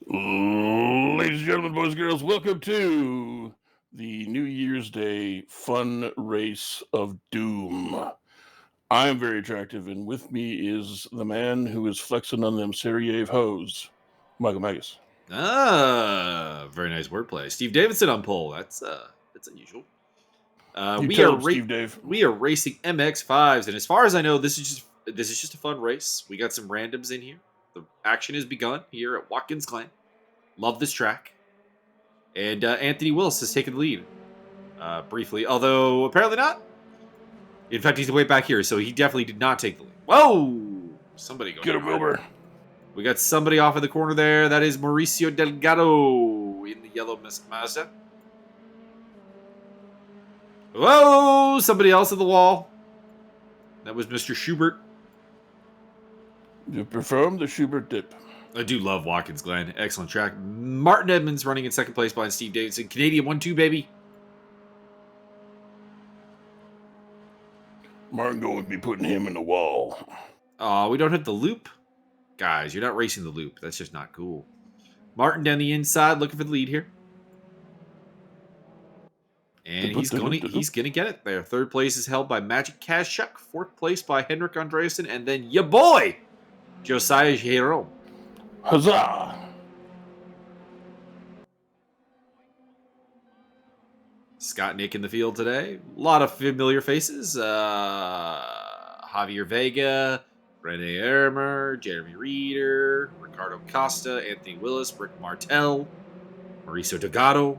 Ladies and gentlemen, boys and girls, welcome to the New Year's Day fun race of doom. I am very attractive, and with me is the man who is flexing on them Seriev hoes, Michael Magus. Very nice wordplay. Steve Davidson on pole. That's unusual. You tell him, Steve Dave. We are racing MX5s, and as far as I know, this is just a fun race. We got some randoms in here. The action has begun here at Watkins Glen. Love this track, and Anthony Willis has taken the lead briefly, although apparently not. In fact, he's way back here, so he definitely did not take the lead. Whoa! Somebody going. Get him, Wilbur. We got somebody off in the corner there. That is Mauricio Delgado in the yellow Mazda. Whoa! Somebody else at the wall. That was Mr. Schubert. You perform the Schubert dip. I do love Watkins Glen. Excellent track. Martin Edmonds running in second place behind Steve Davidson. Canadian 1-2, baby. Martin going to be putting him in the wall. We don't have the loop. Guys, you're not racing the loop. That's just not cool. Martin down the inside looking for the lead here. And he's gonna get it there. Third place is held by Magic Kazchuk. Fourth place by Henrik Andreasen. And then your boy, Josiah Jerome. Huzzah! Scott Nick in the field today. A lot of familiar faces. Javier Vega, Rene Ermer, Jeremy Reeder, Ricardo Costa, Anthony Willis, Rick Martel, Mauricio Delgado.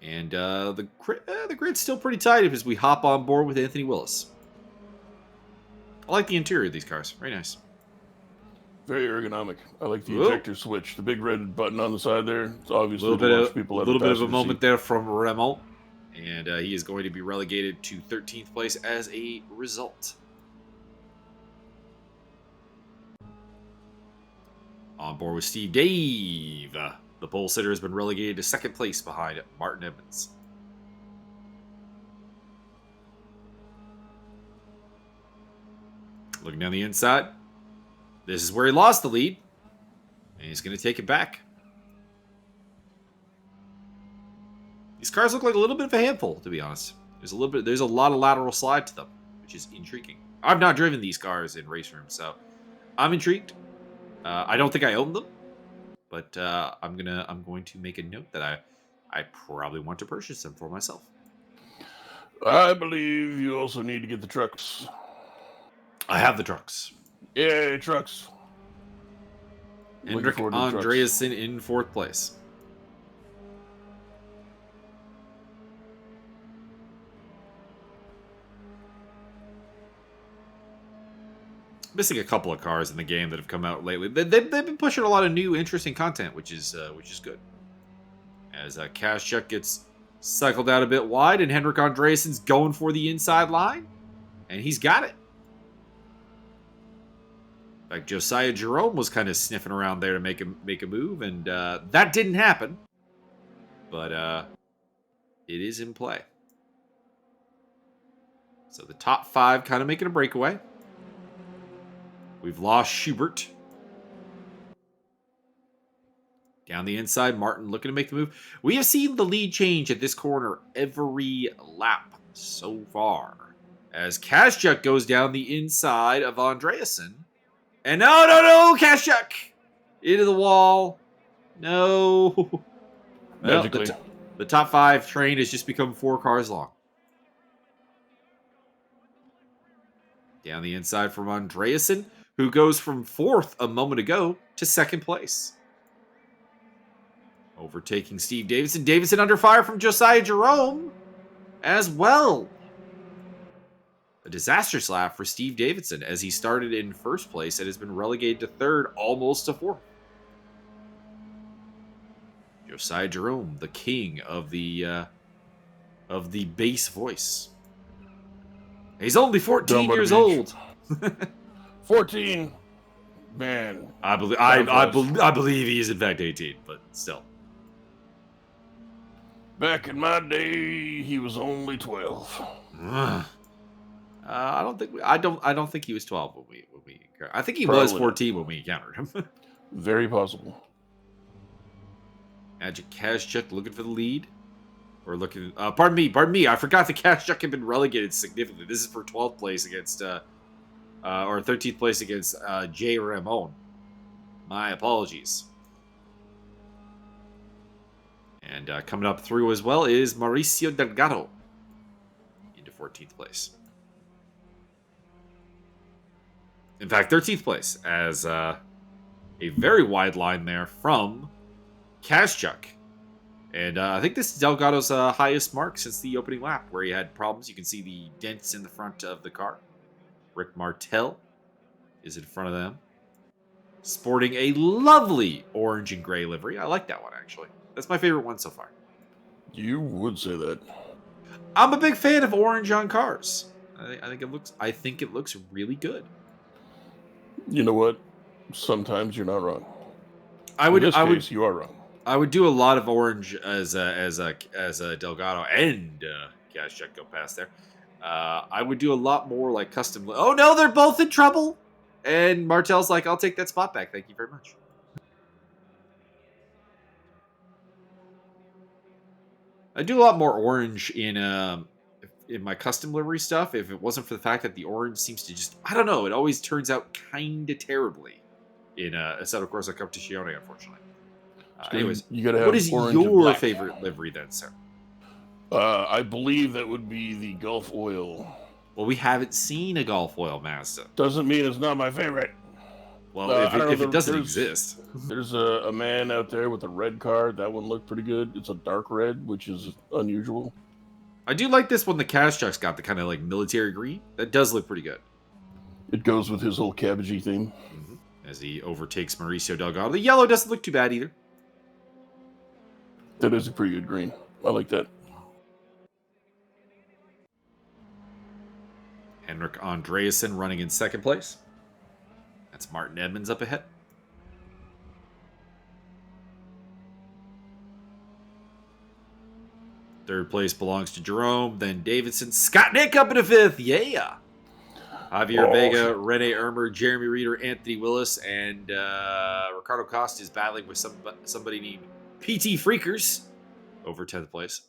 And the grid's still pretty tight as we hop on board with Anthony Willis. I like the interior of these cars. Very nice. Very ergonomic. I like the ejector switch. The big red button on the side there. It's obviously a little bit of a moment there from Remo. And he is going to be relegated to 13th place as a result. On board with Steve Dave. The pole sitter has been relegated to second place behind Martin Edmonds. Looking down the inside. This is where he lost the lead. And he's going to take it back. These cars look like a little bit of a handful, to be honest. There's a lot of lateral slide to them, which is intriguing. I've not driven these cars in race rooms, so I'm intrigued. I don't think I own them, but I'm going to make a note that I probably want to purchase them for myself. I believe you also need to get the trucks. I have the trucks. Yay, trucks. Henrik Andreasen in fourth place. Missing a couple of cars in the game that have come out lately. They've been pushing a lot of new, interesting content, which is good. As Kazchuk gets cycled out a bit wide, and Henrik Andreasen's going for the inside line, and he's got it. In fact, Josiah Jerome was kind of sniffing around there to make a move, and that didn't happen. But it is in play. So the top five kind of making a breakaway. We've lost Schubert. Down the inside, Martin looking to make the move. We have seen the lead change at this corner every lap so far. As Kazchuk goes down the inside of Andreasen. And no, Kazchuk! Into the wall. No. Magically. Well, the top five train has just become 4 cars long. Down the inside from Andreasen, who goes from 4th a moment ago to 2nd place. Overtaking Steve Davidson. Davidson under fire from Josiah Jerome as well. A disastrous lap for Steve Davidson as he started in 1st place and has been relegated to 3rd, almost to 4th. Josiah Jerome, the king of the bass voice. He's only 14 years old. 14. Man. I believe he is in fact 18, but still. Back in my day, he was only 12. I don't think he was 12 when we. I think he was Probably not. 14 when we encountered him. Very possible. Magic Cash Check looking for the lead. Or looking. Pardon me. I forgot the Cash Check had been relegated significantly. This is for 12th place against, or 13th place against J. Ramon. My apologies. And coming up through as well is Mauricio Delgado into 14th place. In fact, 13th place as a very wide line there from Kazchuk. And I think this is Delgado's highest mark since the opening lap, where he had problems. You can see the dents in the front of the car. Rick Martel is in front of them, sporting a lovely orange and gray livery. I like that one, actually. That's my favorite one so far. You would say that. I'm a big fan of orange on cars. I think it looks really good. You know what? Sometimes you're not wrong. In this case, you are wrong. I would do a lot of orange as a Delgado and Kazchuk go past there. I would do a lot more like custom. Oh no, they're both in trouble. And Martel's like, I'll take that spot back. Thank you very much. I do a lot more orange in my custom livery stuff. If it wasn't for the fact that the orange seems to just, I don't know, it always turns out kind of terribly in Assetto Corsa Competizione, unfortunately. Anyways, you gotta have what is orange and your black. favorite livery then, sir? I believe that would be the Gulf Oil. Well, we haven't seen a Gulf Oil Mazda. Doesn't mean it's not my favorite. Well, if it doesn't exist. There's a man out there with a red car. That one looked pretty good. It's a dark red, which is unusual. I do like this one the Kazchuk's got, the kind of like military green. That does look pretty good. It goes with his whole cabbagey theme. Mm-hmm. As he overtakes Mauricio Delgado. The yellow doesn't look too bad either. That is a pretty good green. I like that. Henrik Andreasen running in second place. That's Martin Edmonds up ahead. Third place belongs to Jerome, then Davidson. Scott Nick up in fifth. Yeah. Javier Vega, Rene Ermer, Jeremy Reeder, Anthony Willis, and Ricardo Costa is battling with somebody named PT Freakers over 10th place.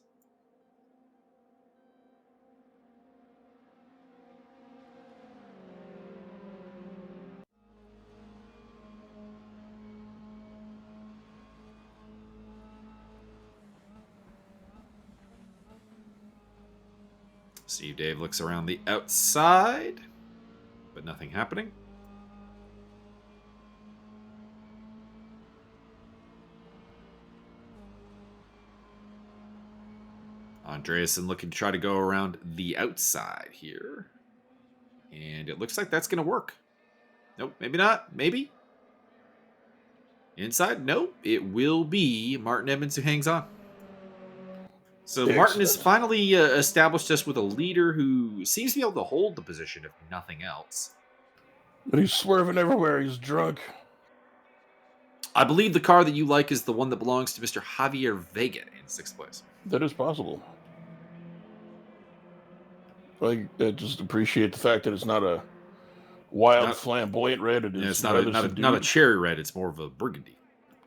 Steve Dave looks around the outside, but nothing happening. Andreasen looking to try to go around the outside here. And it looks like that's going to work. Nope, maybe not. Maybe. Inside? Nope. It will be Martin Edmonds who hangs on. So Martin has finally established us with a leader who seems to be able to hold the position, if nothing else. But he's swerving everywhere. He's drunk. I believe the car that you like is the one that belongs to Mr. Javier Vega in 6th place. That is possible. I just appreciate the fact that it's not a wild, flamboyant red. It is it's not a cherry red. It's more of a burgundy.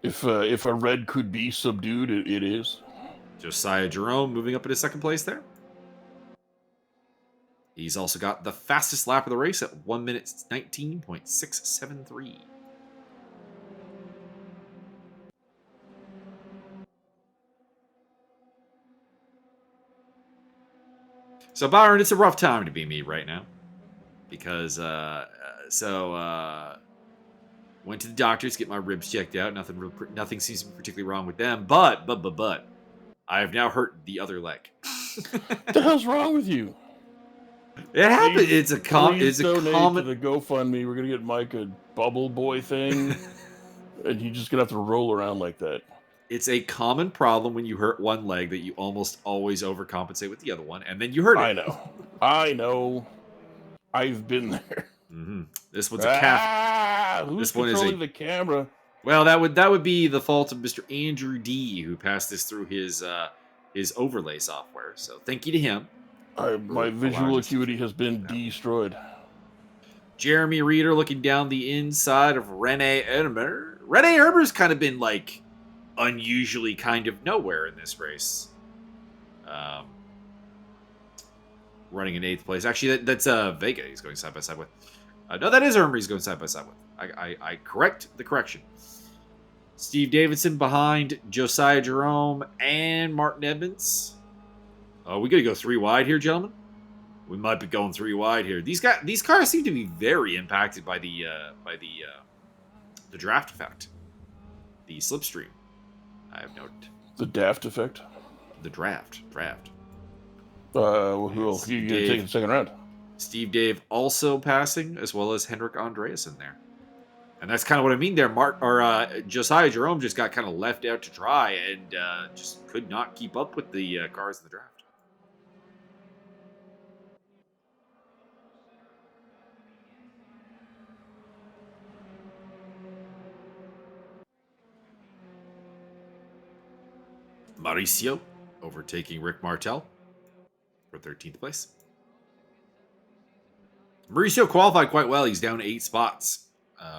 If a red could be subdued, it is. Josiah Jerome moving up into 2nd place there. He's also got the fastest lap of the race at 1 minute 19.673. So Byron, it's a rough time to be me right now, because went to the doctors, get my ribs checked out. Nothing seems to be particularly wrong with them, but I have now hurt the other leg. What the hell's wrong with you? It happened. It's a common. To the GoFundMe. We're gonna get Mike a bubble boy thing, and you're just gonna have to roll around like that. It's a common problem when you hurt one leg that you almost always overcompensate with the other one, and then you hurt it. I know. I've been there. Mm-hmm. This one's a calf. Who's controlling the camera? Well, that would be the fault of Mr. Andrew D, who passed this through his overlay software. So thank you to him. My visual acuity has been destroyed. Jeremy Reeder looking down the inside of Rene Ermer. Rene Ermer's kind of been like unusually kind of nowhere in this race. Running in 8th place. Actually, that's Vega he's going side by side with. No, that is Ermer he's going side by side with. I correct the correction. Steve Davidson behind Josiah Jerome and Martin Edmonds. Oh, we got to go 3 wide here, gentlemen. We might be going 3 wide here. These cars seem to be very impacted by the draft effect, the slipstream. I have noted the daft effect. The draft. Who are you going to take in the second round? Steve Dave also passing, as well as Henrik Andreas in there. And that's kind of what I mean there. Josiah Jerome just got kind of left out to dry and just could not keep up with the cars in the draft. Mauricio overtaking Rick Martel for 13th place. Mauricio qualified quite well. He's down 8 spots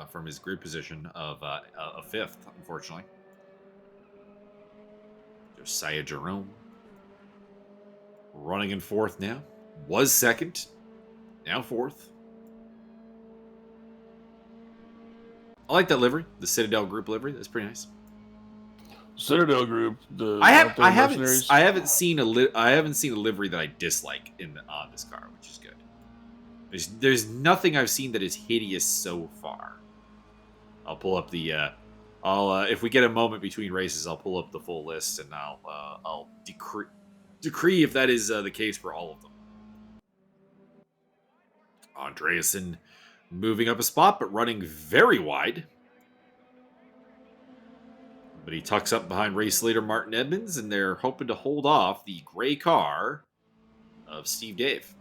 from his grid position of 5th, unfortunately. Josiah Jerome running in 4th now. Was 2nd, now 4th. I like that livery, the Citadel Group livery. That's pretty nice. Citadel Group. I haven't seen a livery that I dislike on this car, which is good. There's nothing I've seen that is hideous so far. I'll pull up the if we get a moment between races, I'll pull up the full list and I'll decree if that is the case for all of them. Andreasen moving up a spot, but running very wide. But he tucks up behind race leader Martin Edmonds, and they're hoping to hold off the gray car of Steve Dave.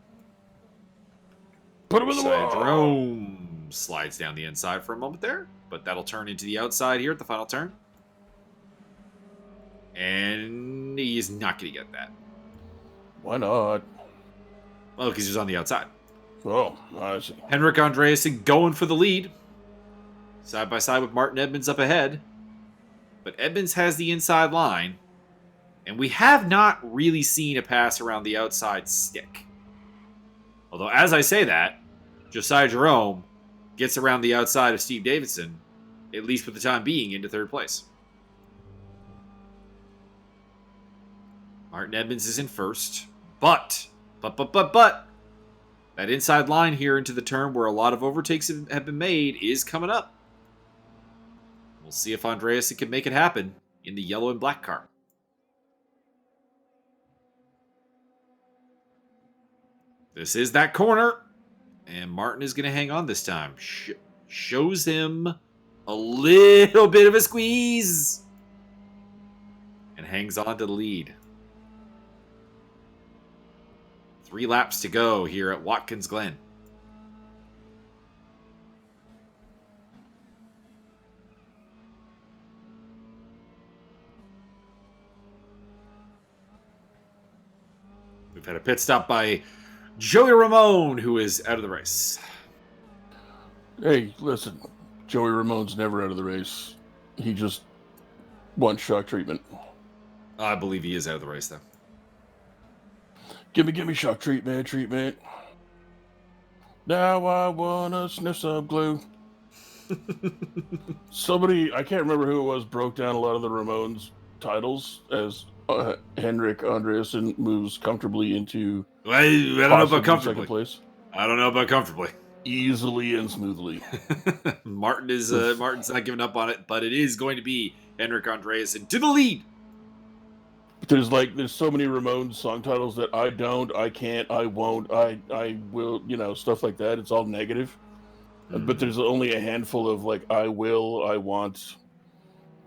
Put him in the wall. Jerome slides down the inside for a moment there, but that'll turn into the outside here at the final turn. And he is not going to get that. Why not? Well, because he's on the outside. Oh, I see. Henrik Andreasen going for the lead. Side by side with Martin Edmonds up ahead. But Edmonds has the inside line. And we have not really seen a pass around the outside stick. Although, as I say that, Josiah Jerome gets around the outside of Steve Davidson, at least for the time being, into 3rd place. Martin Edmonds is in 1st. But, that inside line here into the turn where a lot of overtakes have been made is coming up. We'll see if Andreas can make it happen in the yellow and black car. This is that corner. And Martin is going to hang on this time. Shows him a little bit of a squeeze. And hangs on to the lead. 3 laps to go here at Watkins Glen. We've had a pit stop by Joey Ramone, who is out of the race. Hey, listen. Joey Ramone's never out of the race. He just wants shock treatment. I believe he is out of the race, though. Give me shock treatment. Now I wanna sniff some glue. Somebody, I can't remember who it was, broke down a lot of the Ramones titles as Henrik Andreasen moves comfortably into I don't know about comfortably. Second place. I don't know about comfortably. Easily and smoothly. Martin's not giving up on it, but it is going to be Henrik Andreasen to the lead. There's so many Ramones song titles that I don't, I can't, I won't, I will, stuff like that. It's all negative. But there's only a handful of I will, I want.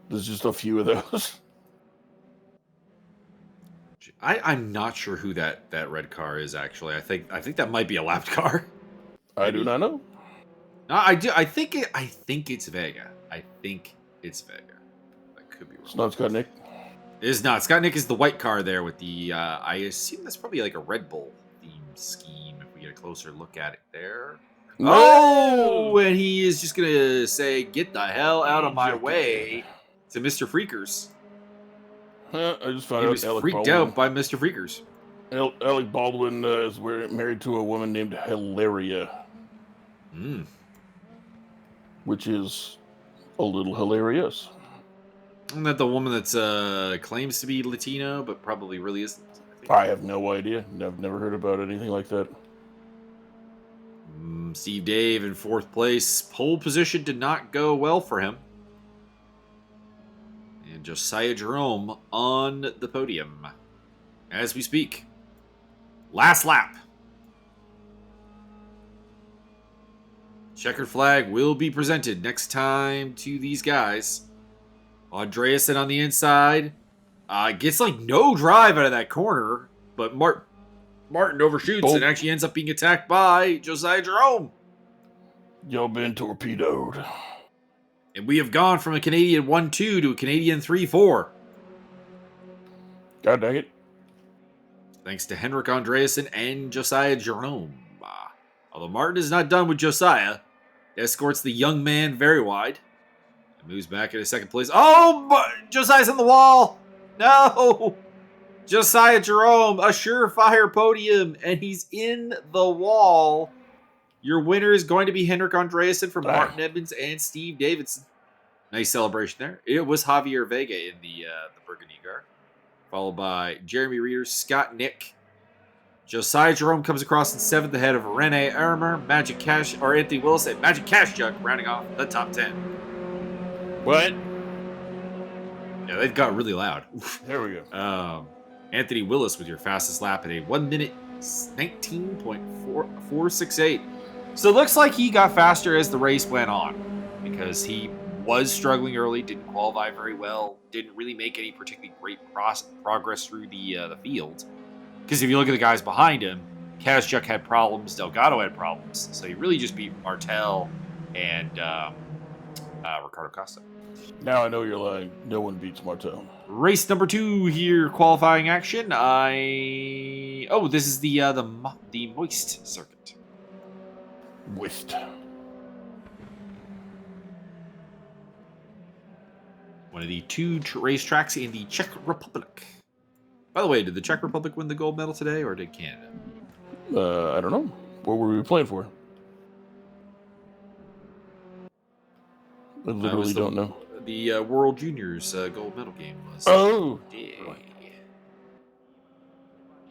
There's just a few of those. I'm not sure who that red car is actually. I think that might be a lapped car. I do not know. No, I do. I think it's Vega. I think it's Vega. That could be wrong. It's not Scott Nick. It is not. Scott Nick is the white car there with the. I assume that's probably like a Red Bull. scheme if we get a closer look at it there. No! Oh, and he is just going to say, get the hell out of my Ejected. way to Mr. Freakers. I just found He out was Alec freaked Baldwin. out by Mr. Freakers. Alec Baldwin is married to a woman named Hilaria, which is a little hilarious. Isn't that the woman that claims to be Latino, but probably really isn't? I have no idea. I've never heard about anything like that. Steve Dave in 4th place. Pole position did not go well for him. And Josiah Jerome on the podium as we speak. Last lap. Checkered flag will be presented next time to these guys. Andreasen on the inside. Gets like no drive out of that corner, but Martin overshoots and actually ends up being attacked by Josiah Jerome. Y'all been torpedoed. And we have gone from a Canadian 1-2 to a Canadian 3-4. God dang it. Thanks to Henrik Andreasen and Josiah Jerome. Although Martin is not done with Josiah, he escorts the young man very wide. And moves back into 2nd place. Oh, but Josiah's on the wall. No. Josiah Jerome, a surefire podium, and he's in the wall. Your winner is going to be Henrik Andreasen from Martin Edmonds and Steve Davidson. Nice celebration there. It was Javier Vega in the Burgundy car, followed by Jeremy Reeder, Scott Nick. Josiah Jerome comes across in 7th ahead of Rene Armour, Anthony Willis, and Magic Cash Jug rounding off the top 10. What? Yeah, they got really loud. There we go. Anthony Willis with your fastest lap at a 1 minute 19.468. So it looks like he got faster as the race went on because he was struggling early, didn't qualify very well, didn't really make any particularly great progress through the field. Because if you look at the guys behind him, Kazchuk had problems, Delgado had problems, so he really just beat Martel and Ricardo Costa. Now I know you're lying. No one beats Martel. Race number 2 here, qualifying action. This is the moist circuit. Moist. One of the 2 racetracks in the Czech Republic. By the way, did the Czech Republic win the gold medal today, or did Canada? I don't know. What were we playing for? I literally don't know. The World Juniors gold medal game was. Oh! Yeah.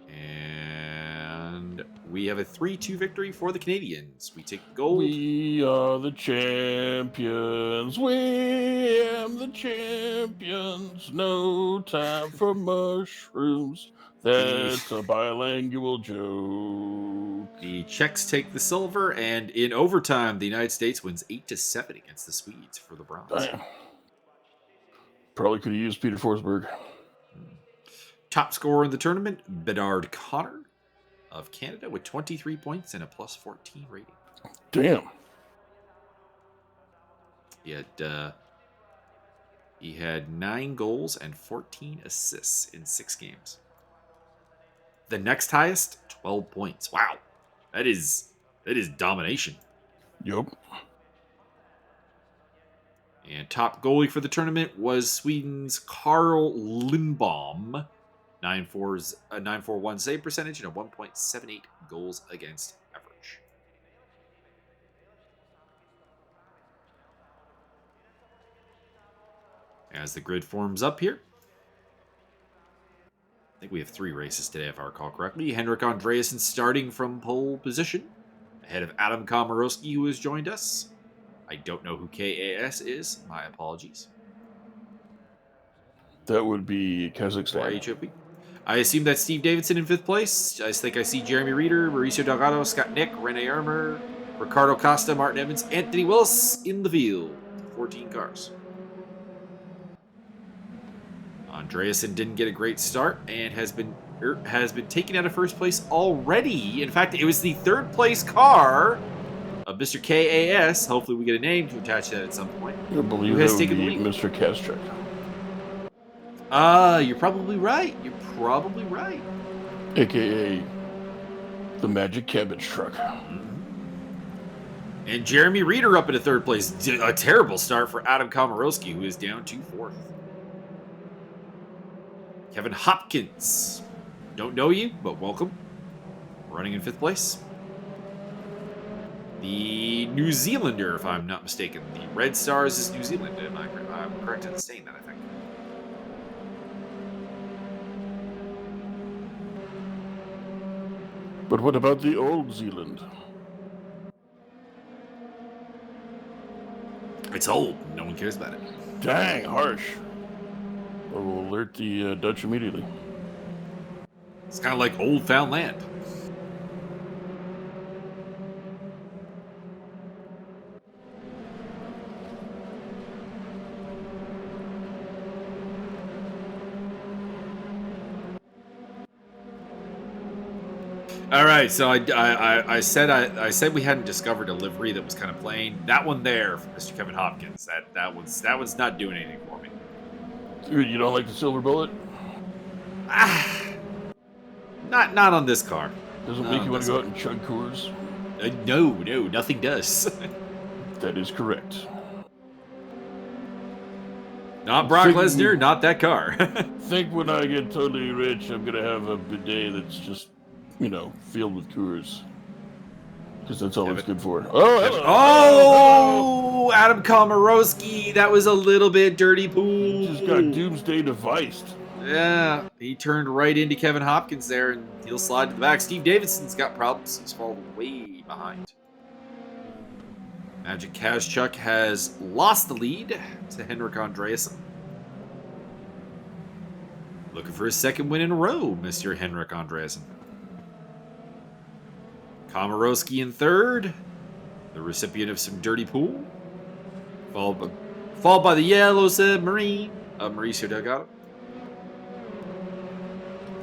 And we have a 3-2 victory for the Canadians. We take the gold. We are the champions. We am the champions. No time for mushrooms. That's a bilingual joke. The Czechs take the silver, and in overtime, the United States wins 8-7 against the Swedes for the bronze. Damn. Probably could have used Peter Forsberg. Top scorer in the tournament, Bedard Connor of Canada with 23 points and a +14 rating. Damn. He had 9 goals and 14 assists in 6 games. The next highest, 12 points. Wow. That is domination. Yup. And top goalie for the tournament was Sweden's Carl Lindbom. 941 save percentage and a 1.78 goals against average. As the grid forms up here, I think we have 3 races today, if I recall correctly. Henrik Andreasen starting from pole position, ahead of Adam Komorowski, who has joined us. I don't know who KAS is. My apologies. That would be Kazakhstan. HOP. I assume that's Steve Davidson in 5th place. I think I see Jeremy Reeder, Mauricio Delgado, Scott Nick, Rene Armour, Ricardo Costa, Martin Evans, Anthony Willis in the field. 14 cars. Andreasen didn't get a great start and has been taken out of 1st place already. In fact, it was the 3rd place car of Mr. KAS. Hopefully we get a name to attach that at some point. I believe who has that would taken the be lead. Mr. Kaschuk. You're probably right. AKA The magic cabbage truck. And Jeremy Reeder up into third place. A terrible start for Adam Komorowski, who is down to fourth. Kevin Hopkins. Don't know you, but welcome. Running in fifth place. The New Zealander, if I'm not mistaken. The Red Stars is New Zealand. I'm correct in saying that, I think. But what about the old Zealand? It's old. No one cares about it. Dang, harsh. I will alert the Dutch immediately. It's kind of like old found land. All right, so I said we hadn't discovered a livery that was kind of plain. That one there for Mr. Kevin Hopkins. That one's not doing anything for me. You don't like the silver bullet? Not on this car. Doesn't make you want to go out and chug Coors? No, nothing does. That is correct. Not Brock Lesnar, not that car. Think when I get totally rich, I'm gonna have a bidet that's just, filled with Coors. Because that's all it's good for. Oh, hello. Oh, Adam Komorowski. That was a little bit dirty pool. Just got doomsday deviced. Yeah, he turned right into Kevin Hopkins there, and he'll slide to the back. Steve Davidson's got problems. He's fallen way behind. Magic Kazchuk has lost the lead to Henrik Andreasen. Looking for his second win in a row, Mr. Henrik Andreasen. Komorowski in third, the recipient of some dirty pool. Followed by the Yellow Submarine of Mauricio Delgado.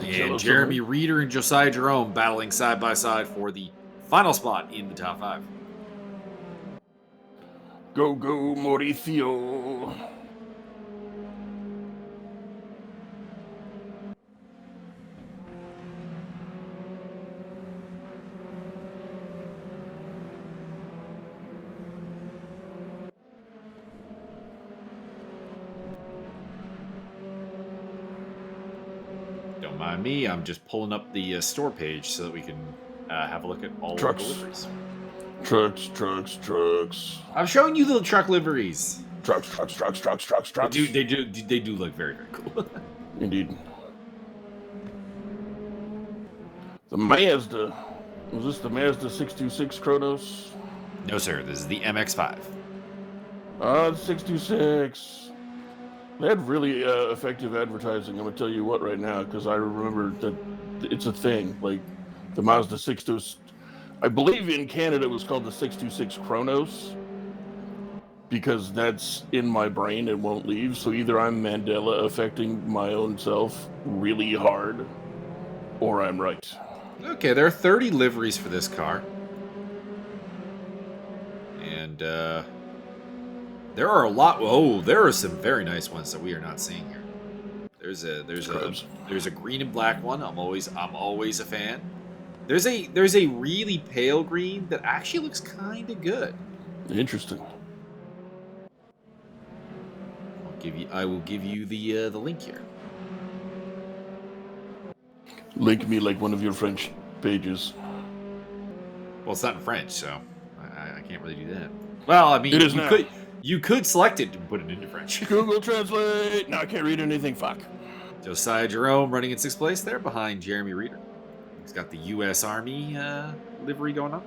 And Jeremy Reeder and Josiah Jerome battling side by side for the final spot in the top 5. Go, Mauricio. Don't mind me, I'm just pulling up the store page so that we can have a look at all Trucks. of the liveries. Trucks. I'm showing you the truck liveries. Trucks. They do look very, very cool. Indeed. The Mazda. Was this the Mazda 626 Kronos? No, sir. This is the MX5. The 626. They had really effective advertising. I'm going to tell you what right now, because I remember that it's a thing. Like, the Mazda 626. I believe in Canada it was called the 626 Kronos, because that's in my brain and won't leave. So either I'm Mandela affecting my own self really hard, or I'm right. Okay, there are 30 liveries for this car. And there are a lot. Oh, there are some very nice ones that we are not seeing here. There's a green and black one. I'm always a fan. There's a really pale green that actually looks kind of good. Interesting. I will give you the link here. Link me like one of your French pages. Well, it's not in French, so I can't really do that. Well, I mean, it is you could select it and put it into French. Google Translate. No, I can't read anything. Fuck. Josiah Jerome running in 6th place there behind Jeremy Reeder. He's got the U.S. Army livery going on.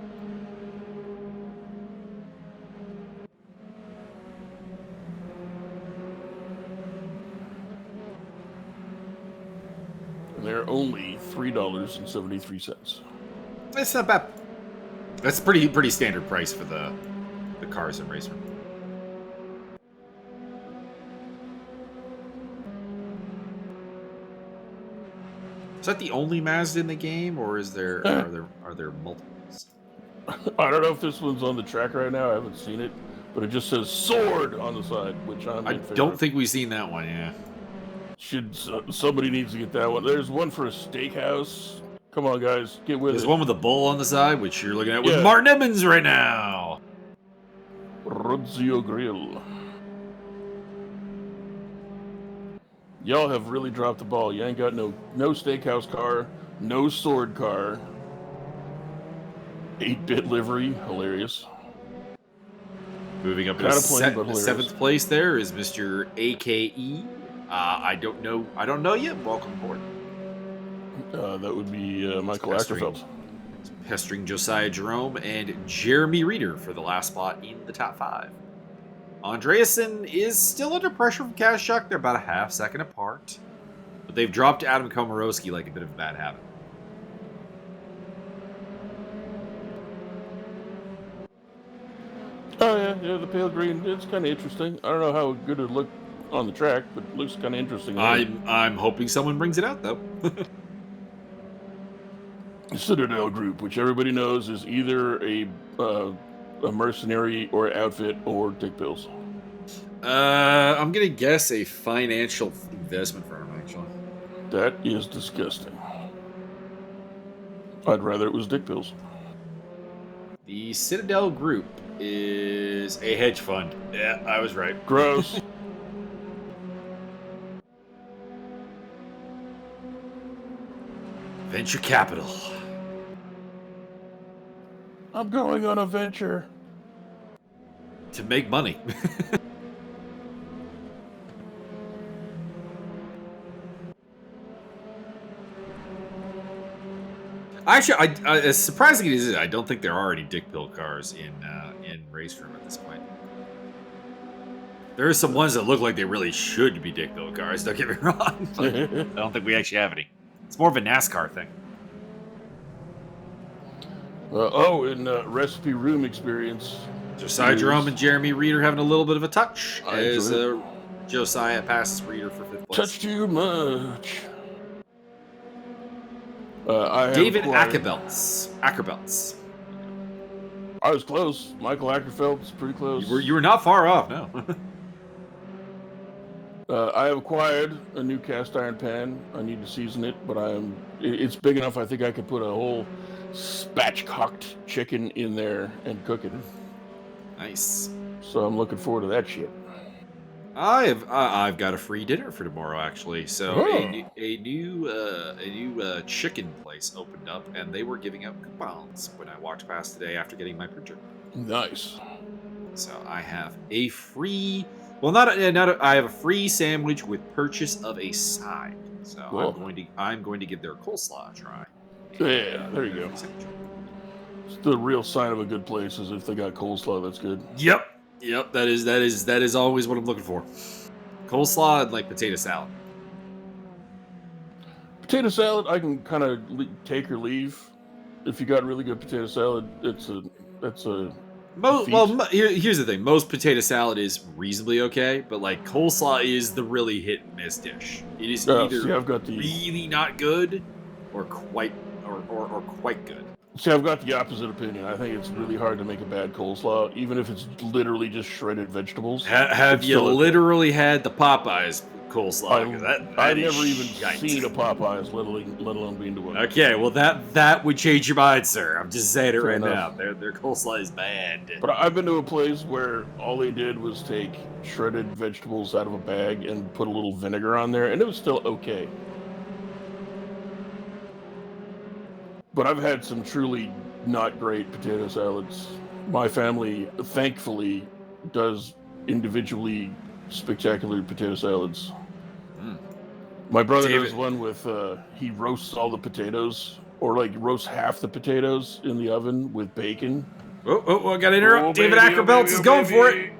And they're only $3.73. It's not bad. That's a pretty standard price for the cars in Racer. Is that the only Mazda in the game, or is there are there multiples? I don't know if this one's on the track right now. I haven't seen it, but it just says "sword" on the side, which I don't think we've seen that one. Yeah. Somebody needs to get that one? There's one for a steakhouse. Come on, guys, get with There's it. one with a bull on the side, which you're looking at with Yeah. Martin Emmons right now. Rodzio Grill. Y'all have really dropped the ball. You ain't got no steakhouse car, no sword car. 8-bit livery, hilarious. Moving up Kinda to plain, but hilarious. 7th place there is Mr. AKE. I don't know yet. Welcome aboard. That would be Michael Pestering. Ackerfeld. Pestering Josiah Jerome and Jeremy Reeder for the last spot in the top 5. Andreasen is still under pressure from Kazachok. They're about a half second apart. But they've dropped Adam Komorowski like a bit of a bad habit. Oh yeah, the pale green. It's kind of interesting. I don't know how good it look on the track, but it looks kind of interesting. I'm hoping someone brings it out though. Citadel Group, which everybody knows is either a mercenary or outfit or dick pills. I'm gonna guess a financial investment firm, actually. That is disgusting. I'd rather it was dick pills. The Citadel Group is a hedge fund. Yeah, I was right. Gross. Venture capital. I'm going on a venture. To make money. Actually, as surprising as it is, I don't think there are any dick pill cars in race room at this point. There are some ones that look like they really should be dick pill cars. Don't get me wrong. But I don't think we actually have any. It's more of a NASCAR thing. Recipe room experience. Josiah Jerome and Jeremy Reeder having a little bit of a touch as Josiah passes Reeder for 5th place. Touch too much. David Ackerbelts. I was close. Michael Ackerfeld's pretty close. You were not far off, no. I have acquired a new cast iron pan. I need to season it, but it's big enough. I think I could put a whole spatchcocked chicken in there and cook it. Nice. So I'm looking forward to that shit. I've got a free dinner for tomorrow, actually. So a new chicken place opened up, and they were giving out coupons when I walked past today after getting my printer. Nice. So I have a free. Well, I have a free sandwich with purchase of a side. So cool. I'm going to give their coleslaw a try. Yeah, there you go. It's the real sign of a good place is if they got coleslaw. That's good. Yep. That is always what I'm looking for. Coleslaw and like potato salad. Potato salad, I can kind of take or leave. If you got really good potato salad, that's a. Here's the thing. Most potato salad is reasonably okay, but like coleslaw is the really hit and miss dish. It is either really not good or quite good. See, I've got the opposite opinion. I think it's really hard to make a bad coleslaw, even if it's literally just shredded vegetables. Have you literally had the Popeyes coleslaw? I've never even seen a Popeyes, let alone been to one. Okay, well that would change your mind, sir. I'm just saying it right now. enough. Their coleslaw is bad. But I've been to a place where all they did was take shredded vegetables out of a bag and put a little vinegar on there, and it was still okay. But I've had some truly not great potato salads. My family, thankfully, does individually spectacular potato salads. My brother does one with, he roasts all the potatoes, or like roasts half the potatoes in the oven with bacon. I got to interrupt. David Ackerbelts is going for it.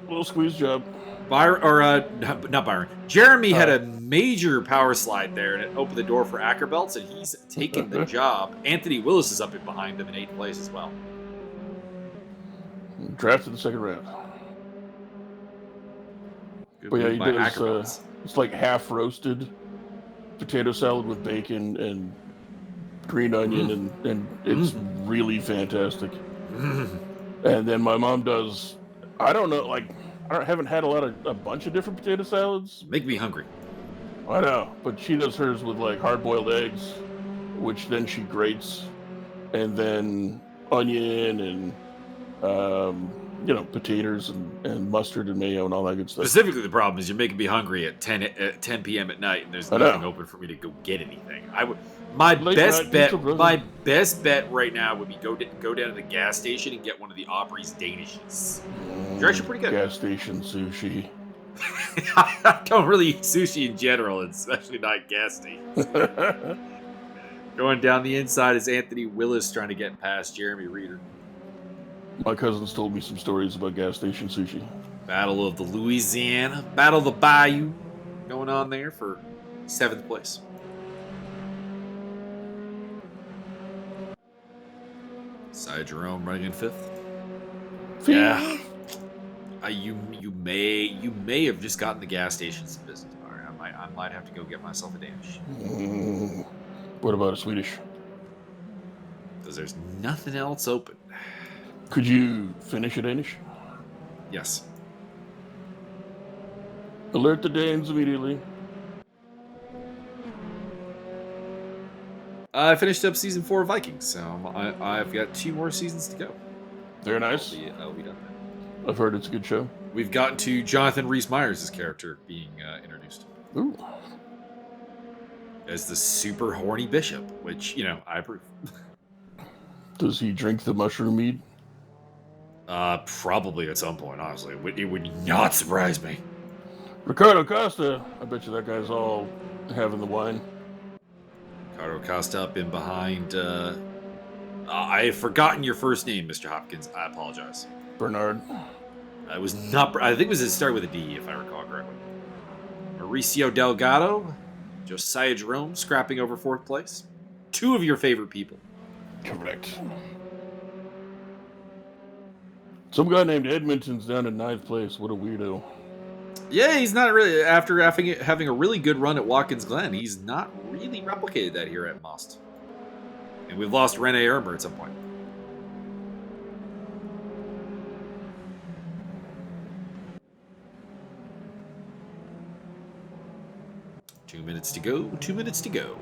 Little squeeze job. Not Byron. Jeremy had a major power slide there, and it opened the door for Ackerbelts, and he's taken the job. Anthony Willis is up behind him in 8th place as well. Drafted in the 2nd round. But yeah, he does. It's like half roasted potato salad with bacon and green onion, and it's really fantastic. And then my mom does. I don't know, like. I haven't had a bunch of different potato salads. Make me hungry. I know, but she does hers with like hard-boiled eggs, which then she grates, and then onion and potatoes and mustard and mayo and all that good stuff. Specifically, the problem is you're making me hungry at 10 p.m. at night, and there's I nothing know. open for me to go get anything. I would my Late best night pizza, bet brother. right now would be go down to the gas station and get one of the Aubrey's Danishes. They're actually pretty good. Gas station sushi. I don't really eat sushi in general, especially not gas stations. Going down the inside is Anthony Willis trying to get past Jeremy Reeder. My cousins told me some stories about gas station sushi. Battle of the Louisiana, Battle of the Bayou, going on there for 7th place. Cy Jerome running in 5th. Yeah. You may have just gotten the gas stations in business. All right, I might have to go get myself a Danish. What about a Swedish? Because there's nothing else open. Could you finish a Danish? Yes. Alert the Danes immediately. I finished up season 4 of Vikings, so I've got 2 more seasons to go. Very nice. I'll be done. I've heard it's a good show. We've gotten to Jonathan Rhys-Meyers' character being introduced. Ooh. As the super horny bishop, which, I approve. Does he drink the mushroom mead? Probably at some point, honestly. It would not surprise me. Ricardo Costa. I bet you that guy's all having the wine. Ricardo Costa up in behind. I've forgotten your first name, Mr. Hopkins. I apologize. Bernard. I was not. I think it started with a D, if I recall correctly. Mauricio Delgado, Josiah Jerome scrapping over 4th place. 2 of your favorite people. Correct. Some guy named Edmonton's down in 9th place. What a weirdo. Yeah, he's not really. After having a really good run at Watkins Glen, he's not really replicated that here at Most. And we've lost Rene Ermer at some point. Two minutes to go. 2 minutes to go.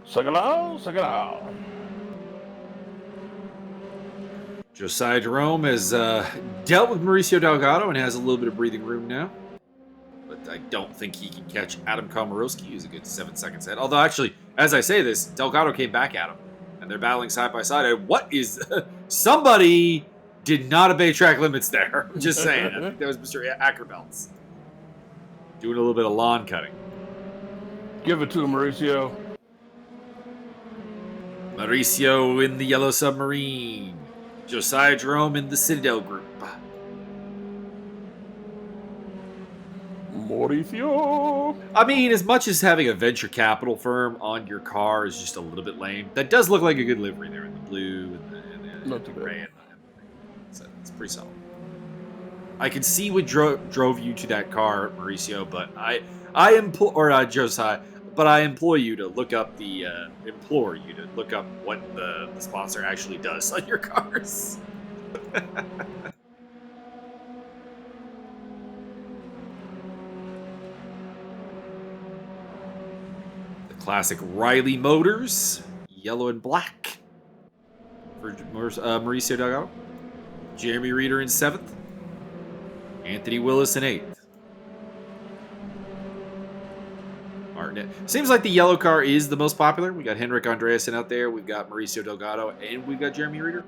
Suck it out. Josiah Jerome has dealt with Mauricio Delgado and has a little bit of breathing room now. But I don't think he can catch Adam Komorowski, who's a good 7 seconds ahead. Although, actually, as I say this, Delgado came back at him. And they're battling side by side. And what is... somebody did not obey track limits there. I'm just saying. I think that was Mr. Ackerbelts. Doing a little bit of lawn cutting. Give it to him, Mauricio. Mauricio in the Yellow Submarine. Josiah Jerome in the Citadel Group. Mauricio. I mean, as much as having a venture capital firm on your car is just a little bit lame, that does look like a good livery there in the blue and Not the too gray. bad. So it's pretty solid. I can see what drove you to that car, Mauricio, but Josiah. But I implore you to look up what the sponsor actually does on your cars. The classic Riley Motors, yellow and black for Mauricio Delgado. Jeremy Reeder in 7th. Anthony Willis in 8th. Seems like the yellow car is the most popular. We got Henrik Andreasen out there. We've got Mauricio Delgado, and we've got Jeremy Reeder.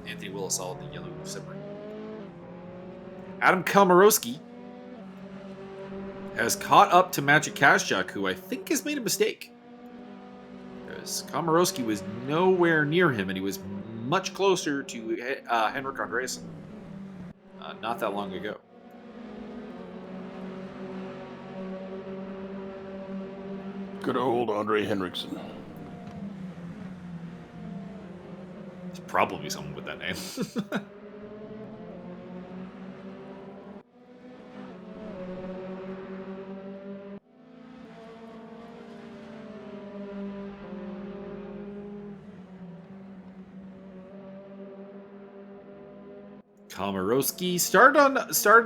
Anthony Willis all in the yellow submarine. Adam Komorowski has caught up to Magic Kaszczak, who I think has made a mistake. Because Komorowski was nowhere near him, and he was much closer to Henrik Andreasen not that long ago. Good old Andre Henriksen. There's probably someone with that name. Komorowski started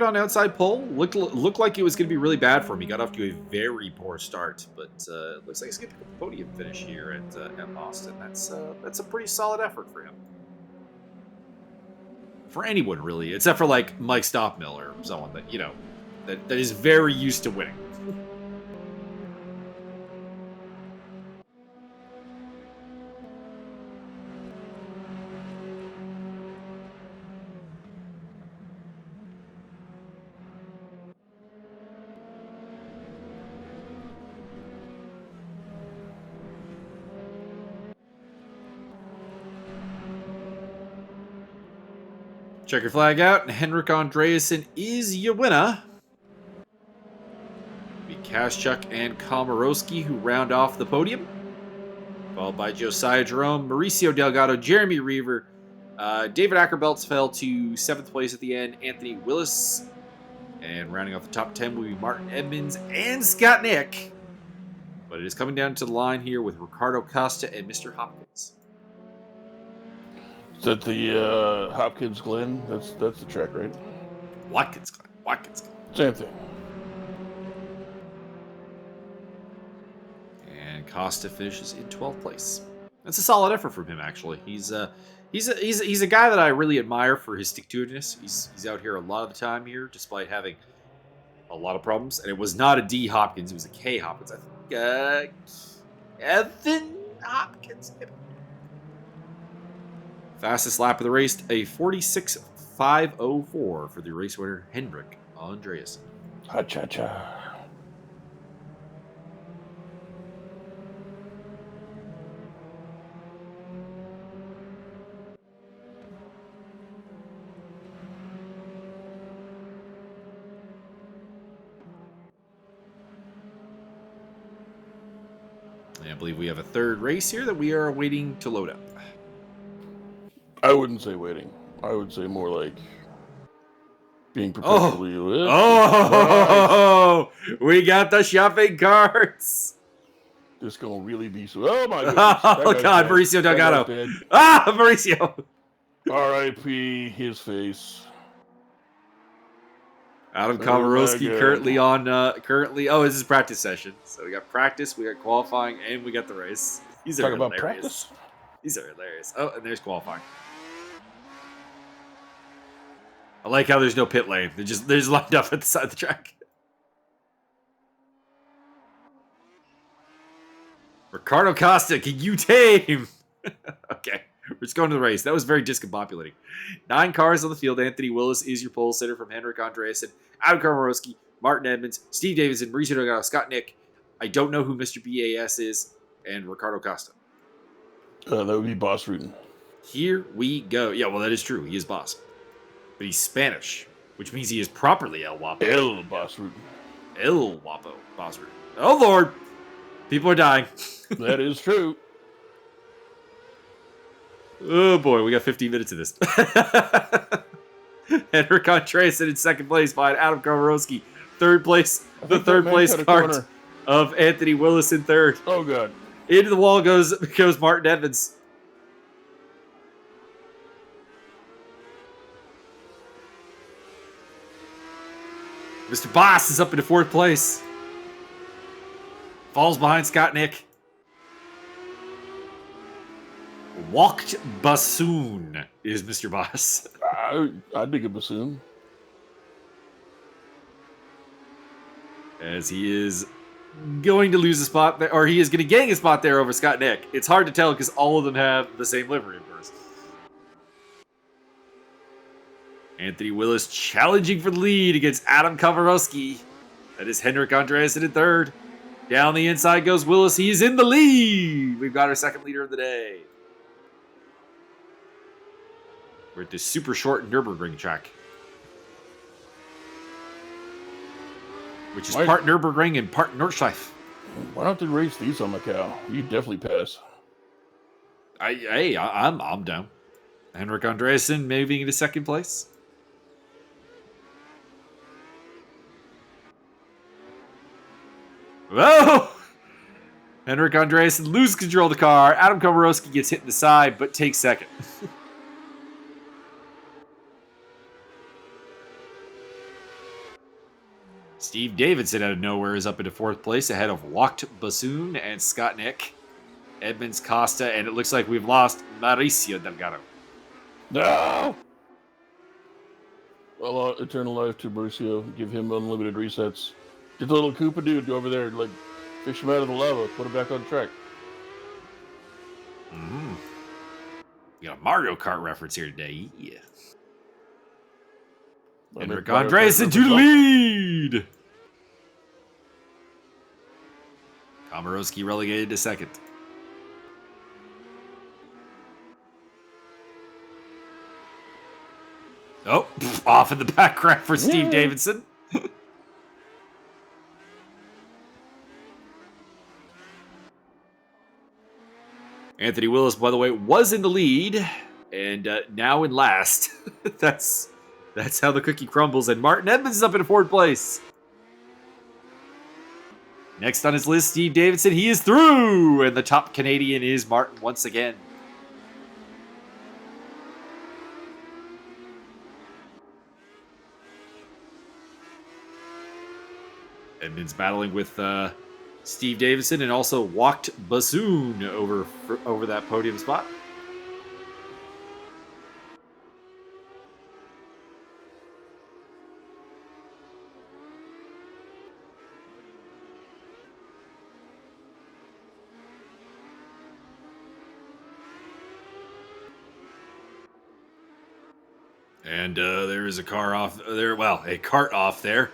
on outside pole. Looked like it was going to be really bad for him. He got off to a very poor start, but looks like he's going to pick up a podium finish here at Austin. That's a pretty solid effort for him. For anyone really, except for like Mike Stockmill or someone that that is very used to winning. Check your flag out, and Henrik Andreasen is your winner. Be Kaschuk and Komorowski who round off the podium, followed by Josiah Jerome, Mauricio Delgado, Jeremy Reaver. David Ackerbelts fell to 7th place at the end. Anthony Willis. And rounding off the top 10 will be Martin Edmonds and Scott Nick. But it is coming down to the line here with Ricardo Costa and Mr. Hopkins. Is that the Hopkins Glen? That's the track, right? Watkins Glen. Same thing. And Costa finishes in 12th place. That's a solid effort from him, actually. He's a guy that I really admire for his stick-to-itiveness. He's out here a lot of the time here, despite having a lot of problems. And it was not a D Hopkins; it was a K Hopkins. I think Evan Hopkins. Fastest lap of the race, a 46.504 for the race winner, Henrik Andreasen. Ha-cha-cha. And I believe we have a third race here that we are waiting to load up. I wouldn't say waiting. I would say more like being perpetually lit. Oh, we got the shopping carts. This gonna really be so. Oh my goodness! Oh God, dead. Mauricio Delgado. Ah, Mauricio. R.I.P. His face. Adam Komorowski currently. Oh, this is practice session. So we got practice, we got qualifying, and we got the race. These are Talk about hilarious. practice. These are hilarious. Oh, and there's qualifying. I like how there's no pit lane. They're just lined up at the side of the track. Ricardo Costa, can you tame? Okay, we're just going to the race. That was very discombobulating. 9 cars on the field. Anthony Willis is your pole sitter from Henrik Andreasen, Adam Komorowski, Martin Edmonds, Steve Davidson, Mauricio Delgado, Scott Nick. I don't know who Mr. BAS is, and Ricardo Costa. That would be Boss Rutan. Here we go. Yeah, well, that is true. He is boss. But he's Spanish, which means he is properly El Guapo. El Boss Rutan. El Guapo Boss Rutan. Oh, Lord. People are dying. That is true. Oh, boy. We got 15 minutes of this. Henrik Andreasen in 2nd place behind Adam Komorowski. 3rd place. The 3rd place cart of Anthony Willis in 3rd. Oh, God. Into the wall goes Martin Evans. Mr. Boss is up into 4th place. Falls behind Scott Nick. Walked bassoon is Mr. Boss. I'd dig a bassoon. As he is going to lose a spot there, or he is going to gain a spot there over Scott Nick. It's hard to tell because all of them have the same livery, of course. Anthony Willis challenging for the lead against Adam Komorowski. That is Henrik Andreasen in 3rd. Down the inside goes Willis. He is in the lead. We've got our 2nd leader of the day. We're at this super short Nürburgring track, which is part Nürburgring and part Nordschleife. Why don't they race these on Macau? You definitely pass. I'm down. Henrik Andreasen moving into 2nd place. Whoa! Henrik Andreasen loses control of the car. Adam Komorowski gets hit in the side, but takes 2nd. Steve Davidson out of nowhere is up into 4th place ahead of Walked Bassoon and Scott Nick, Edmonds Costa, and it looks like we've lost Mauricio Delgado. No! Well, eternal life to Mauricio. Give him unlimited resets. Get the little Koopa dude go over there, like, fish him out of the lava, put him back on track. We got a Mario Kart reference here today. Yeah. Henrik Mario Kart Andreessen to the lead. Komorowski relegated to 2nd. Oh, off in the background for Steve Davidson. Anthony Willis, by the way, was in the lead and now in last. That's how the cookie crumbles. And Martin Edmonds is up in 4th place. Next on his list, Steve Davidson. He is through. And the top Canadian is Martin once again. Edmonds battling with Steve Davidson and also Walked Bassoon over that podium spot. And there is a car off there. Well, a cart off there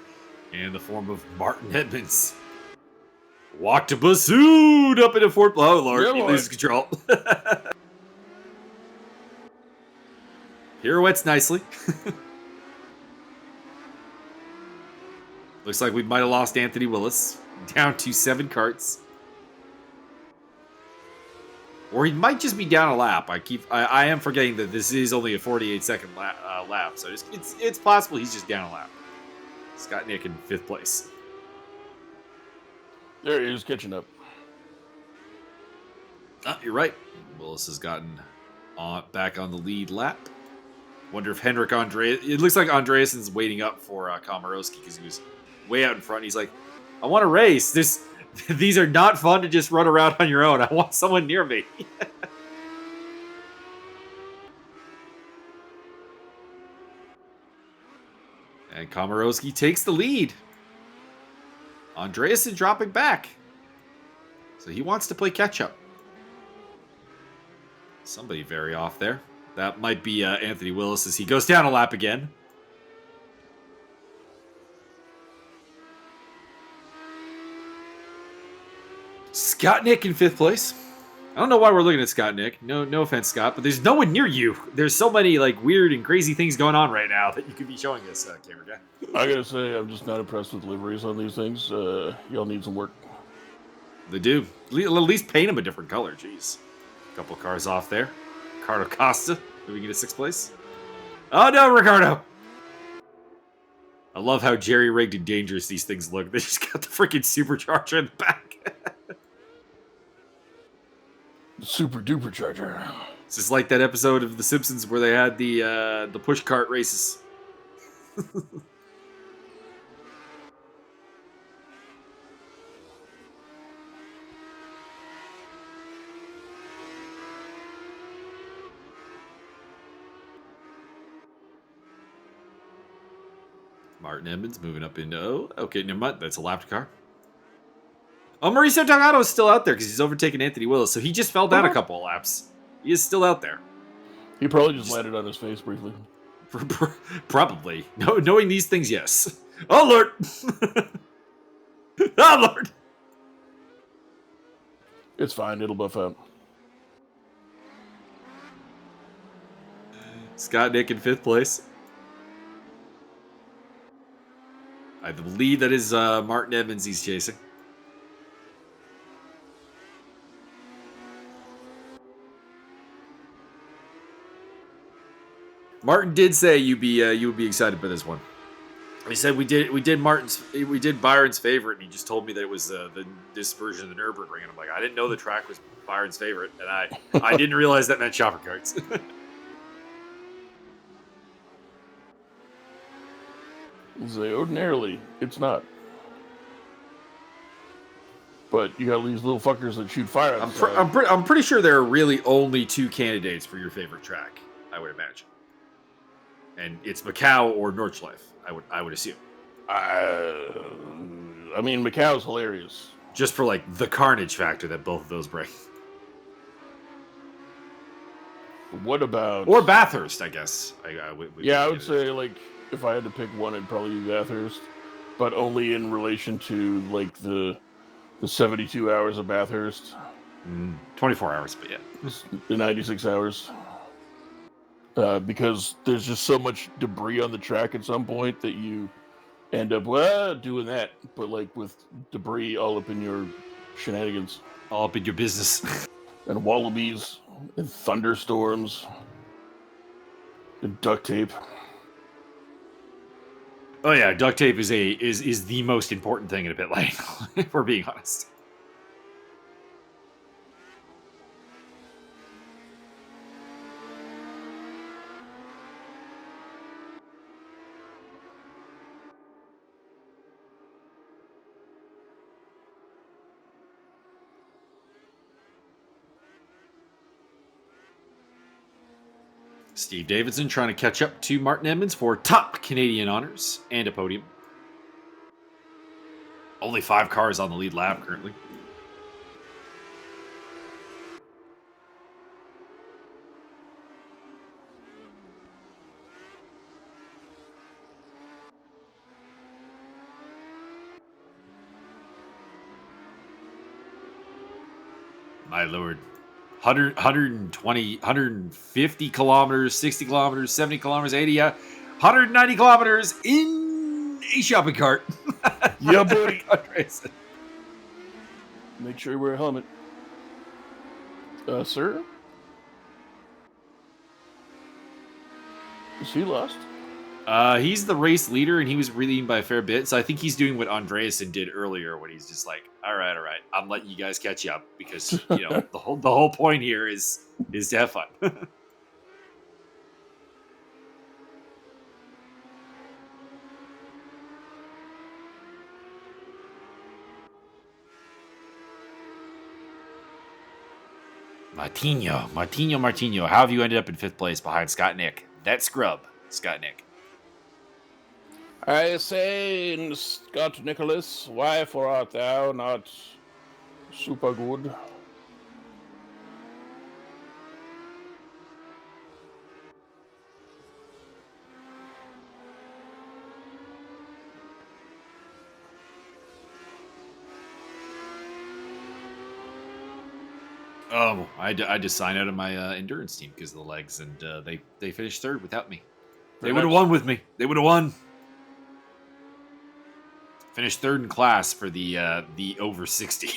in the form of Martin Edmonds. Walked a bassoon up into 4th. Oh, Lord. He loses control. Pirouettes nicely. Looks like we might have lost Anthony Willis. Down to 7 carts. Or he might just be down a lap. I am forgetting that this is only a 48-second lap. So it's possible he's just down a lap. Scott Nick in 5th place. There he is, catching up. Oh, you're right. Willis has gotten back on the lead lap. Wonder if Henrik it looks like Andreassen's waiting up for Komorowski because he was way out in front. He's like, I want to race. These are not fun to just run around on your own. I want someone near me. And Komorowski takes the lead. Andreasen dropping back. So he wants to play catch-up. Somebody very off there. That might be Anthony Willis as he goes down a lap again. Scott Nick in 5th place. I don't know why we're looking at Scott Nick. No offense, Scott, but there's no one near you. There's so many like weird and crazy things going on right now that you could be showing us, camera guy. I gotta say, I'm just not impressed with liveries on these things. Y'all need some work. They do. At least paint them a different color. Jeez. A couple cars off there. Ricardo Costa moving into 6th place. Oh no, Ricardo! I love how jerry-rigged and dangerous these things look. They just got the freaking supercharger in the back. Super duper charger. It's just like that episode of The Simpsons where they had the push cart races. Martin Edmonds moving up into... Oh, okay, never mind. That's a lapped car. Oh, Mauricio Delgado is still out there because he's overtaken Anthony Willis, so he just fell down a couple of laps. He is still out there. He probably just landed on his face briefly. Probably. No, knowing these things, yes. Oh, Lord! Oh, Lord! It's fine. It'll buff out. Scott Nick in 5th place. I believe that is Martin Edmonds he's chasing. Martin did say you would be excited by this one. He said we did Byron's favorite, and he just told me that it was this version of the Nürburgring. And I'm like, I didn't know the track was Byron's favorite, and I didn't realize that meant shopper carts. Say ordinarily, it's not. But you got these little fuckers that shoot fire I'm outside. I'm pretty sure there are really only 2 candidates for your favorite track. I would imagine, and it's Macau or Nordschleife. I would assume. I mean, Macau's hilarious. Just for like the carnage factor that both of those bring. What about Or Bathurst? I guess. I would say like if I had to pick one, it'd probably be Bathurst, but only in relation to like the 72 hours of Bathurst, 24 hours, but yeah, the 96 hours. Because there's just so much debris on the track at some point that you end up doing that, but like with debris all up in your shenanigans, all up in your business. and wallabies, and thunderstorms, and duct tape. Oh yeah, duct tape is the most important thing in a pit lane, if we're being honest. Steve Davidson trying to catch up to Martin Emmons for top Canadian honors and a podium. Only 5 cars on the lead lap currently. My lord. 120, 150 kilometers, 60 kilometers, 70 kilometers, 80, 190 kilometers in a shopping cart. Yeah, buddy. Make sure you wear a helmet. Sir? Is he lost? He's the race leader, and he was leading by a fair bit. So I think he's doing what Andreasen did earlier, when he's just like, "All right, I'm letting you guys catch up because the whole point here is to have fun." Martino. How have you ended up in 5th place behind Scott Nick? That scrub, Scott Nick. I say, Scott Nicholas, why for art thou not super good? Oh, I just signed out of my endurance team because of the legs, and they finished 3rd without me. They would have won with me. They would have won. Finished 3rd in class for the over 60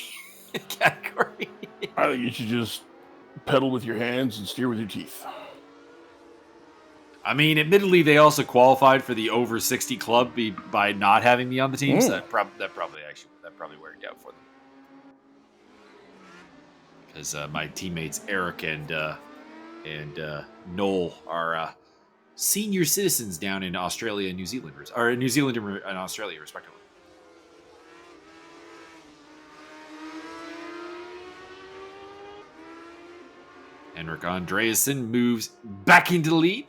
category. I think you should just pedal with your hands and steer with your teeth. I mean, admittedly, they also qualified for the over 60 club by not having me on the team, so that probably worked out for them. Because my teammates Eric and Noel are senior citizens down in Australia and New Zealand, or New Zealand and Australia, respectively. Henrik Andreasen moves back into the lead,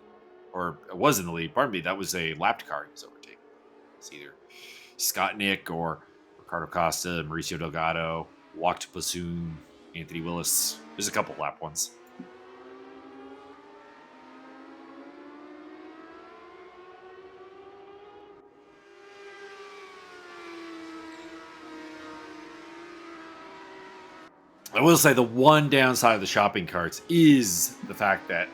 or was in the lead. Pardon me, that was a lapped car he was overtaking. It's either Scott Nick or Ricardo Costa, Mauricio Delgado, Walked Platoon, Anthony Willis. There's a couple lap ones. I will say the one downside of the shopping carts is the fact that,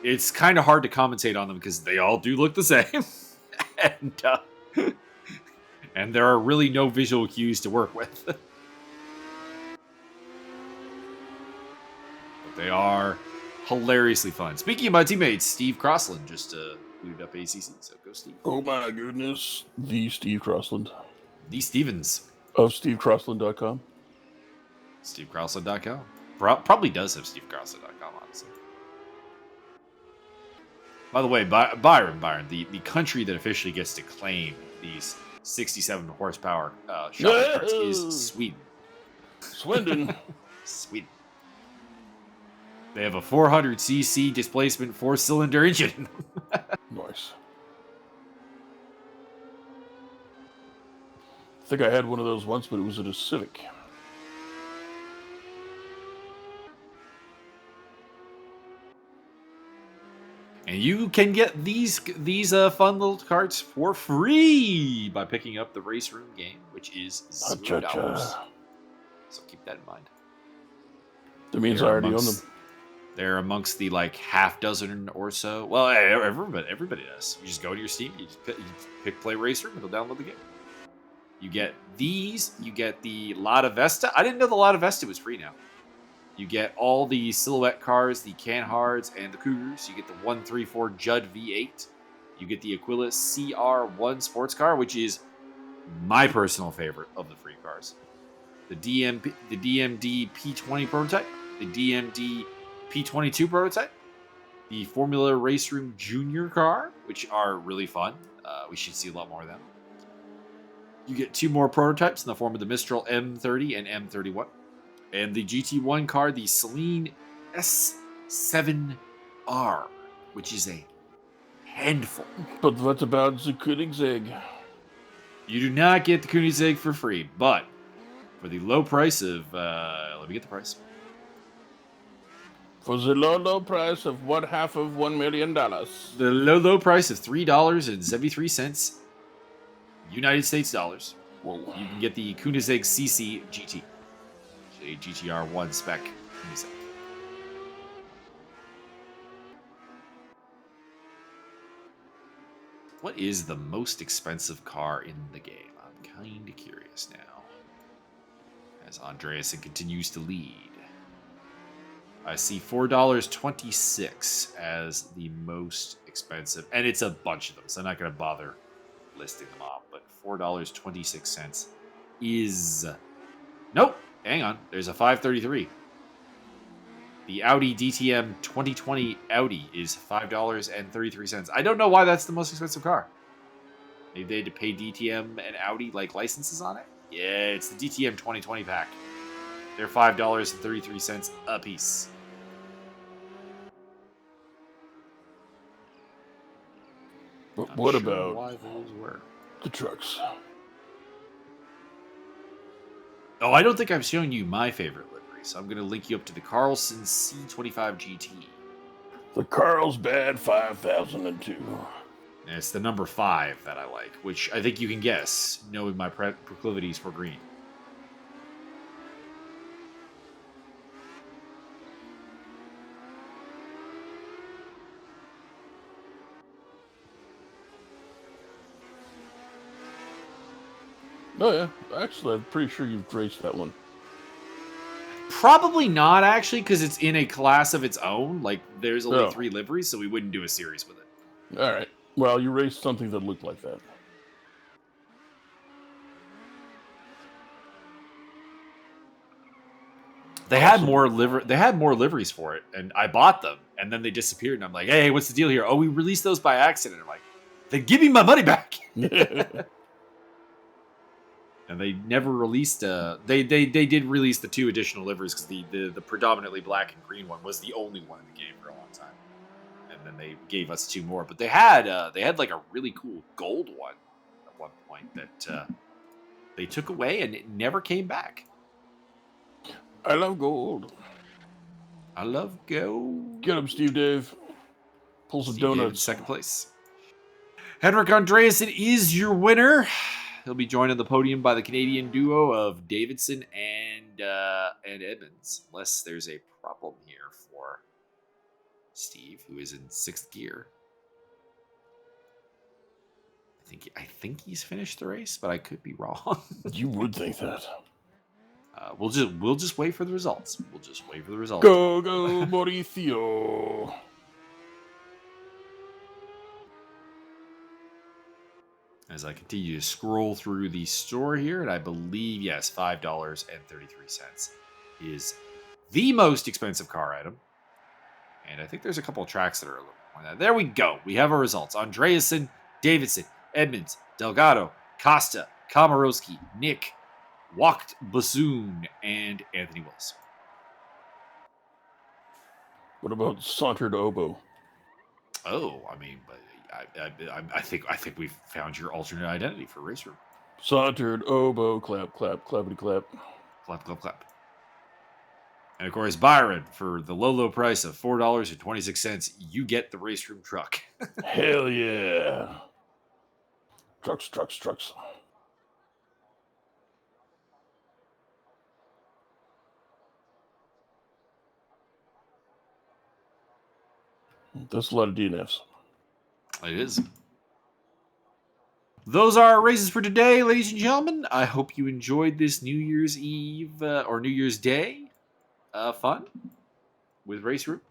it's kind of hard to commentate on them because they all do look the same. And there are really no visual cues to work with. But they are hilariously fun. Speaking of my teammates, Steve Crossland just booted up ACC, so go Steve. Oh my goodness. The Steve Crossland. The Stevens. Of stevecrossland.com. SteveCrossland.com. Probably does have SteveCrossland.com, honestly. By the way, Byron, the country that officially gets to claim these 67 horsepower shopping carts is Sweden. Swindon. Sweden. They have a 400cc displacement 4-cylinder engine. Nice. I think I had one of those once, but it was at a Civic. And you can get these fun little carts for free by picking up the Race Room game, which is $0. So keep that in mind. That means I already own them. They're amongst the like half dozen or so. Well, everybody does. You just go to your Steam, you just pick Play Race Room, it'll download the game. You get these. You get the Lotta Vesta. I didn't know the Lotta Vesta was free now. You get all the Silhouette cars, the Canhards, and the Cougars. You get the 134 Judd V8. You get the Aquila CR1 sports car, which is my personal favorite of the free cars. The DMD P20 prototype. The DMD P22 prototype. The Formula Race Room Junior car, which are really fun. We should see a lot more of them. You get 2 more prototypes in the form of the Mistral M30 and M31. And the GT1 car, the Celine S7R, which is a handful. But what about the Koenigsegg? You do not get the Koenigsegg for free, but for the low price of, let me get the price. For the low price of $1/2 million. The low price of $3.73 United States dollars. Whoa. You can get the Koenigsegg CC GT. A GTR1 spec Koenigsegg. What is the most expensive car in the game? I'm kind of curious now. As Andreasen continues to lead. I see $4.26 as the most expensive. And it's a bunch of them, so I'm not going to bother listing them off. But $4.26 is... Nope. Hang on. There's a 533. The Audi DTM 2020 Audi is $5.33. I don't know why that's the most expensive car. Maybe they had to pay DTM and Audi like licenses on it? Yeah, it's the DTM 2020 pack. They're $5.33 a piece. But what about why those were the trucks? Oh, I don't think I've shown you my favorite livery, so I'm going to link you up to the Carlson C25 GT. The Carlsbad 5002. And it's the number 5 that I like, which I think you can guess, knowing my proclivities for green. Oh, yeah. Actually, I'm pretty sure you've raced that one. Probably not, actually, because it's in a class of its own. Like, there's only 3 liveries, so we wouldn't do a series with it. All right. Well, you raced something that looked like that. They had more liveries for it, and I bought them, and then they disappeared, and I'm like, hey, what's the deal here? Oh, we released those by accident. I'm like, then give me my money back. And they never released. They did release the 2 additional liveries because the predominantly black and green one was the only one in the game for a long time. And then they gave us 2 more. But they had like a really cool gold one at one point that they took away and it never came back. I love gold. I love gold. Get him, Steve Dave. Pull some donuts. Second place. Henrik Andreasen is your winner. He'll be joined on the podium by the Canadian duo of Davidson and Edmonds, unless there's a problem here for Steve, who is in 6th gear. I think he's finished the race, but I could be wrong. You would think that. We'll just wait for the results. Go Mauricio. As I continue to scroll through the store here, and I believe, yes, $5.33 is the most expensive car item. And I think there's a couple of tracks that are a little more than that. There we go. We have our results. Andreasen, Davidson, Edmonds, Delgado, Costa, Komorowski, Nick, Walked Bassoon, and Anthony Willis. What about Sauntered Oboe? Oh, I mean, but I think we've found your alternate identity for Race Room. Sauntered Oboe, clap, clap, clappity clap. Clap, clap, clap. And of course, Byron, for the low price of $4.26, you get the Race Room truck. Hell yeah. Trucks, trucks, trucks. That's a lot of DNFs. It is. Those are our races for today, ladies and gentlemen. I hope you enjoyed this New Year's Eve or New Year's Day fun with Race Room.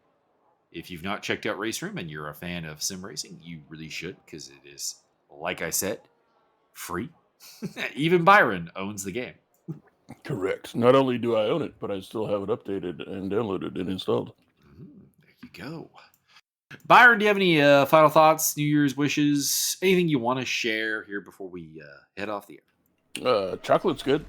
If you've not checked out Race Room and you're a fan of sim racing, you really should, because it is, like I said, free. Even Byron owns the game. Correct. Not only do I own it, but I still have it updated and downloaded and installed. There you go. Byron, do you have any final thoughts, New Year's wishes, anything you want to share here before we head off the air? Chocolate's good.